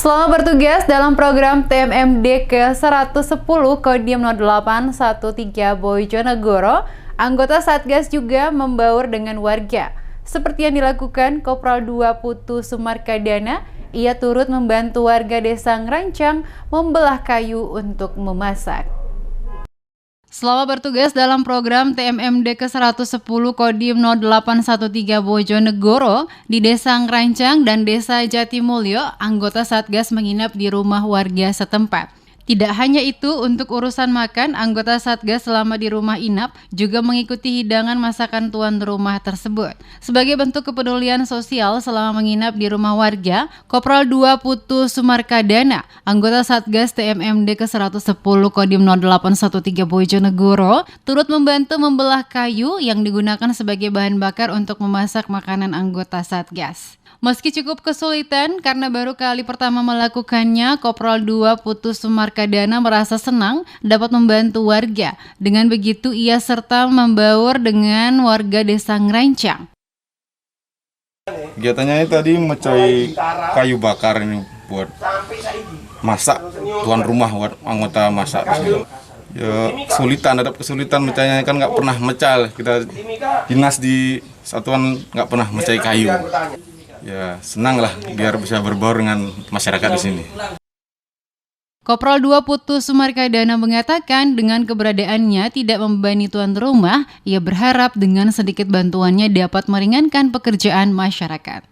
Selamat bertugas dalam program TMMD ke-110 Kodim 0813 Bojonegoro. Anggota Satgas juga membaur dengan warga. Seperti yang dilakukan Kopral 2 Putu Sumarkadana, ia turut membantu warga desa Ngerancang membelah kayu untuk memasak. Selama bertugas dalam program TMMD ke-110 Kodim 0813 Bojonegoro di Desa Ngerancang dan Desa Jatimulyo, anggota Satgas menginap di rumah warga setempat. Tidak hanya itu, untuk urusan makan, anggota Satgas selama di rumah inap juga mengikuti hidangan masakan tuan rumah tersebut. Sebagai bentuk kepedulian sosial selama menginap di rumah warga, Kopral 2 Putu Sumarkadana, anggota Satgas TMMD ke-110 Kodim 0813 Bojonegoro, turut membantu membelah kayu yang digunakan sebagai bahan bakar untuk memasak makanan anggota Satgas. Meski cukup kesulitan karena baru kali pertama melakukannya, Kopral 2 Putu Sumarkadana merasa senang dapat membantu warga. Dengan begitu ia serta membaur dengan warga desa Ngerancang. Kegiatannya tadi mecai kayu bakar ini buat masak tuan rumah, buat anggota masak. Ya kesulitan, ada kesulitan mecahnya kan nggak pernah mecah. Kita dinas di satuan nggak pernah mecai kayu. Ya senang lah biar bisa berbaur dengan masyarakat di sini. Kopral 2 Putu Sumarkadana mengatakan dengan keberadaannya tidak membebani tuan rumah, ia berharap dengan sedikit bantuannya dapat meringankan pekerjaan masyarakat.